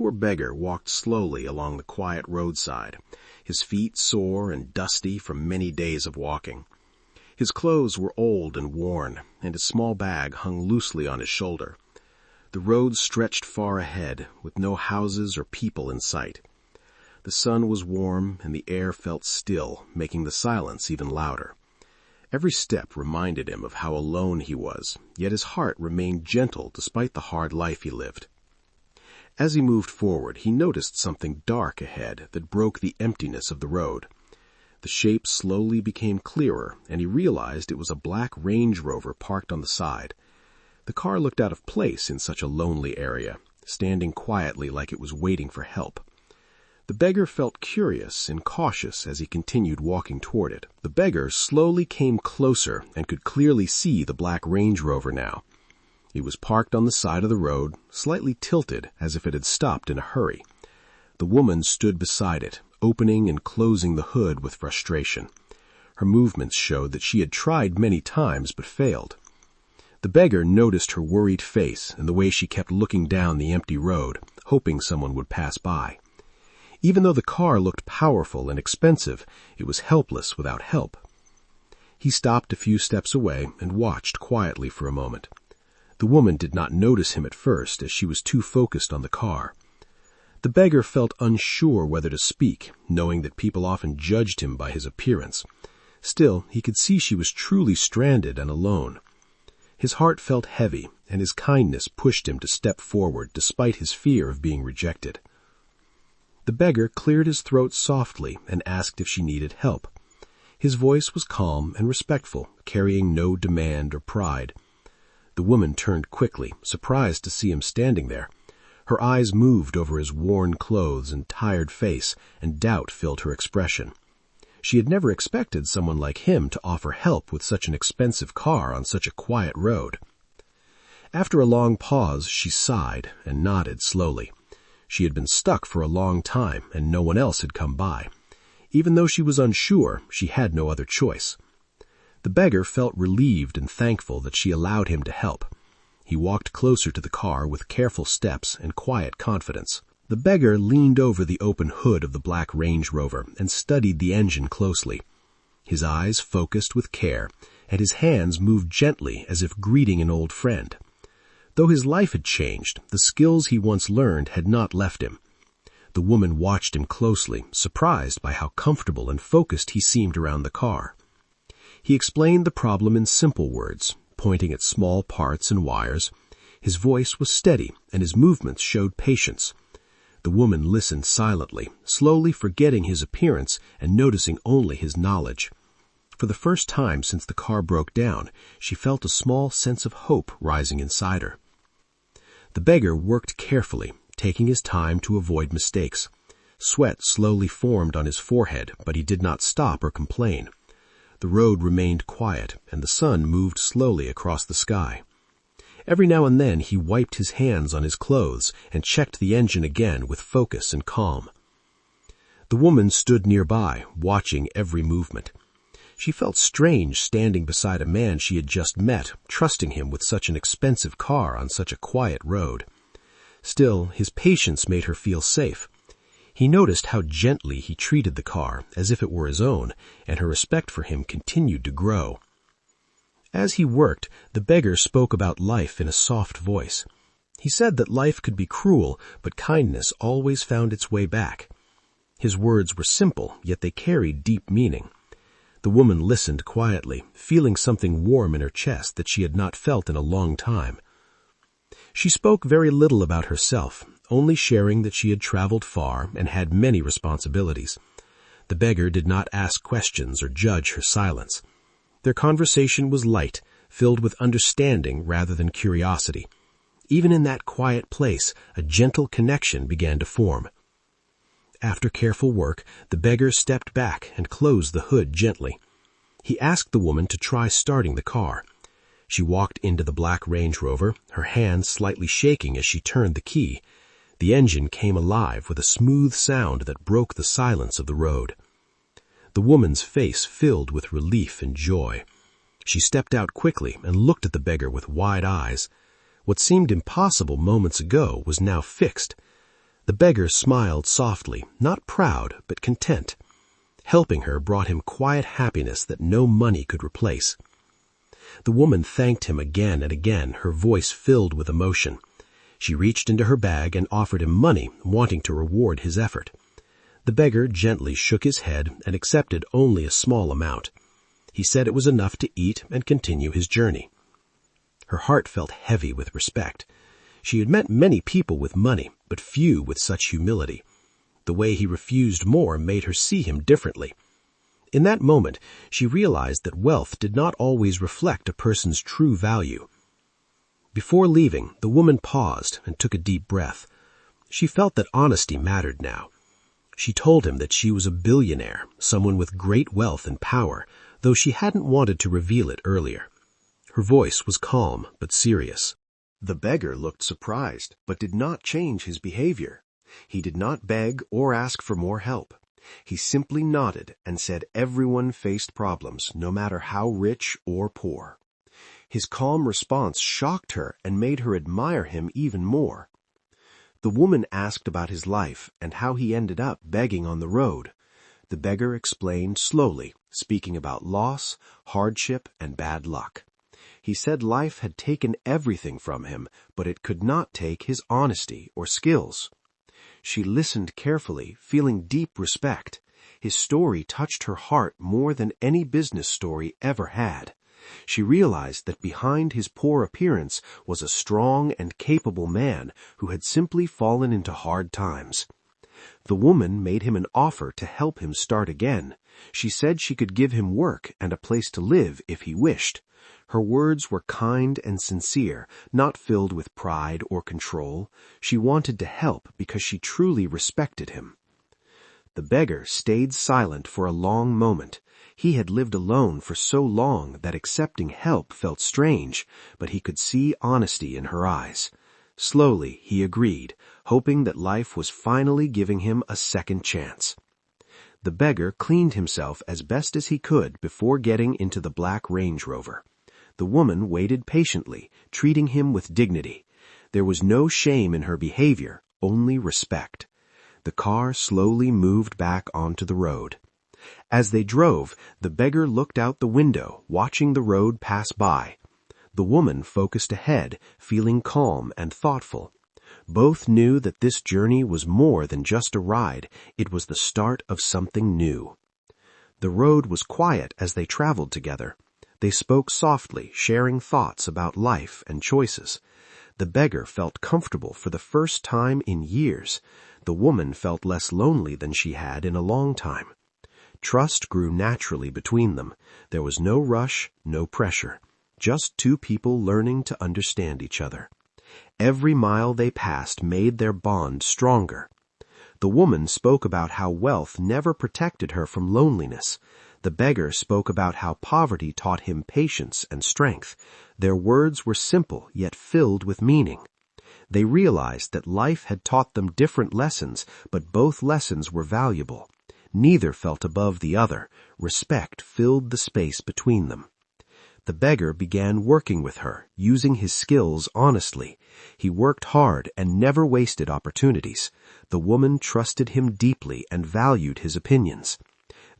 poor beggar walked slowly along the quiet roadside, his feet sore and dusty from many days of walking. His clothes were old and worn, and his small bag hung loosely on his shoulder. The road stretched far ahead, with no houses or people in sight. The sun was warm, and the air felt still, making the silence even louder. Every step reminded him of how alone he was, yet his heart remained gentle despite the hard life he lived. As he moved forward, he noticed something dark ahead that broke the emptiness of the road. The shape slowly became clearer, and he realized it was a black Range Rover parked on the side. The car looked out of place in such a lonely area, standing quietly like it was waiting for help. The beggar felt curious and cautious as he continued walking toward it. The beggar slowly came closer and could clearly see the black Range Rover now. It was parked on the side of the road, slightly tilted as if it had stopped in a hurry. The woman stood beside it, opening and closing the hood with frustration. Her movements showed that she had tried many times but failed. The beggar noticed her worried face and the way she kept looking down the empty road, hoping someone would pass by. Even though the car looked powerful and expensive, it was helpless without help. He stopped a few steps away and watched quietly for a moment. The woman did not notice him at first, as she was too focused on the car. The beggar felt unsure whether to speak, knowing that people often judged him by his appearance. Still, he could see she was truly stranded and alone. His heart felt heavy, and his kindness pushed him to step forward despite his fear of being rejected. The beggar cleared his throat softly and asked if she needed help. His voice was calm and respectful, carrying no demand or pride. The woman turned quickly, surprised to see him standing there. Her eyes moved over his worn clothes and tired face, and doubt filled her expression. She had never expected someone like him to offer help with such an expensive car on such a quiet road. After a long pause, she sighed and nodded slowly. She had been stuck for a long time, and no one else had come by. Even though she was unsure, she had no other choice. The beggar felt relieved and thankful that she allowed him to help. He walked closer to the car with careful steps and quiet confidence. The beggar leaned over the open hood of the black Range Rover and studied the engine closely. His eyes focused with care, and his hands moved gently as if greeting an old friend. Though his life had changed, the skills he once learned had not left him. The woman watched him closely, surprised by how comfortable and focused he seemed around the car. He explained the problem in simple words, pointing at small parts and wires. His voice was steady, and his movements showed patience. The woman listened silently, slowly forgetting his appearance and noticing only his knowledge. For the first time since the car broke down, she felt a small sense of hope rising inside her. The beggar worked carefully, taking his time to avoid mistakes. Sweat slowly formed on his forehead, but he did not stop or complain. The road remained quiet, and the sun moved slowly across the sky. Every now and then he wiped his hands on his clothes and checked the engine again with focus and calm. The woman stood nearby, watching every movement. She felt strange standing beside a man she had just met, trusting him with such an expensive car on such a quiet road. Still, his patience made her feel safe. He noticed how gently he treated the car, as if it were his own, and her respect for him continued to grow. As he worked, the beggar spoke about life in a soft voice. He said that life could be cruel, but kindness always found its way back. His words were simple, yet they carried deep meaning. The woman listened quietly, feeling something warm in her chest that she had not felt in a long time. She spoke very little about herself, only sharing that she had traveled far and had many responsibilities. The beggar did not ask questions or judge her silence. Their conversation was light, filled with understanding rather than curiosity. Even in that quiet place, a gentle connection began to form. After careful work, the beggar stepped back and closed the hood gently. He asked the woman to try starting the car. She walked into the black Range Rover, her hand slightly shaking as she turned the key. The engine came alive with a smooth sound that broke the silence of the road. The woman's face filled with relief and joy. She stepped out quickly and looked at the beggar with wide eyes. What seemed impossible moments ago was now fixed. The beggar smiled softly, not proud, but content. Helping her brought him quiet happiness that no money could replace. The woman thanked him again and again, her voice filled with emotion. She reached into her bag and offered him money, wanting to reward his effort. The beggar gently shook his head and accepted only a small amount. He said it was enough to eat and continue his journey. Her heart felt heavy with respect. She had met many people with money, but few with such humility. The way he refused more made her see him differently. In that moment, she realized that wealth did not always reflect a person's true value. Before leaving, the woman paused and took a deep breath. She felt that honesty mattered now. She told him that she was a billionaire, someone with great wealth and power, though she hadn't wanted to reveal it earlier. Her voice was calm but serious. The beggar looked surprised, but did not change his behavior. He did not beg or ask for more help. He simply nodded and said everyone faced problems, no matter how rich or poor. His calm response shocked her and made her admire him even more. The woman asked about his life and how he ended up begging on the road. The beggar explained slowly, speaking about loss, hardship, and bad luck. He said life had taken everything from him, but it could not take his honesty or skills. She listened carefully, feeling deep respect. His story touched her heart more than any business story ever had. She realized that behind his poor appearance was a strong and capable man who had simply fallen into hard times. The woman made him an offer to help him start again. She said she could give him work and a place to live if he wished. Her words were kind and sincere, not filled with pride or control. She wanted to help because she truly respected him. The beggar stayed silent for a long moment. He had lived alone for so long that accepting help felt strange, but he could see honesty in her eyes. Slowly he agreed, hoping that life was finally giving him a second chance. The beggar cleaned himself as best as he could before getting into the black Range Rover. The woman waited patiently, treating him with dignity. There was no shame in her behavior, only respect. The car slowly moved back onto the road. As they drove, the beggar looked out the window, watching the road pass by. The woman focused ahead, feeling calm and thoughtful. Both knew that this journey was more than just a ride. It was the start of something new. The road was quiet as they traveled together. They spoke softly, sharing thoughts about life and choices. The beggar felt comfortable for the first time in years. The woman felt less lonely than she had in a long time. Trust grew naturally between them. There was no rush, no pressure. Just two people learning to understand each other. Every mile they passed made their bond stronger. The woman spoke about how wealth never protected her from loneliness. The beggar spoke about how poverty taught him patience and strength. Their words were simple, yet filled with meaning. They realized that life had taught them different lessons, but both lessons were valuable. Neither felt above the other. Respect filled the space between them. The beggar began working with her, using his skills honestly. He worked hard and never wasted opportunities. The woman trusted him deeply and valued his opinions.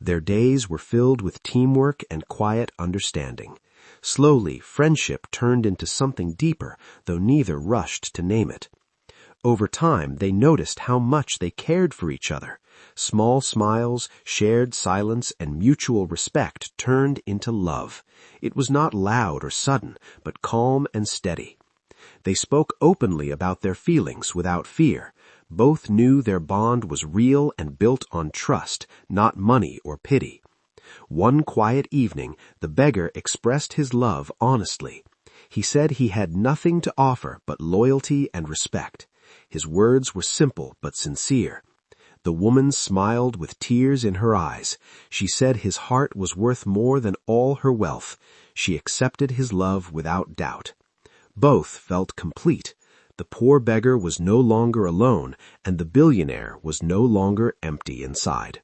Their days were filled with teamwork and quiet understanding. Slowly, friendship turned into something deeper, though neither rushed to name it. Over time, they noticed how much they cared for each other. Small smiles, shared silence, and mutual respect turned into love. It was not loud or sudden, but calm and steady. They spoke openly about their feelings without fear. Both knew their bond was real and built on trust, not money or pity. One quiet evening, the beggar expressed his love honestly. He said he had nothing to offer but loyalty and respect. His words were simple but sincere. The woman smiled with tears in her eyes. She said his heart was worth more than all her wealth. She accepted his love without doubt. Both felt complete. The poor beggar was no longer alone, and the billionaire was no longer empty inside.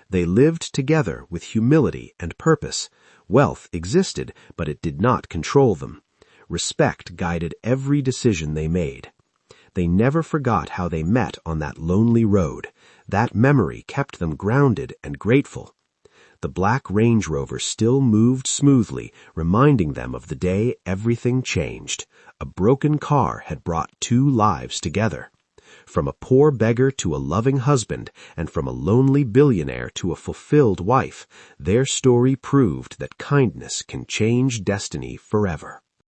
They lived together with humility and purpose. Wealth existed, but it did not control them. Respect guided every decision they made. They never forgot how they met on that lonely road. That memory kept them grounded and grateful. The black Range Rover still moved smoothly, reminding them of the day everything changed. A broken car had brought two lives together. From a poor beggar to a loving husband, and from a lonely billionaire to a fulfilled wife, their story proved that kindness can change destiny forever.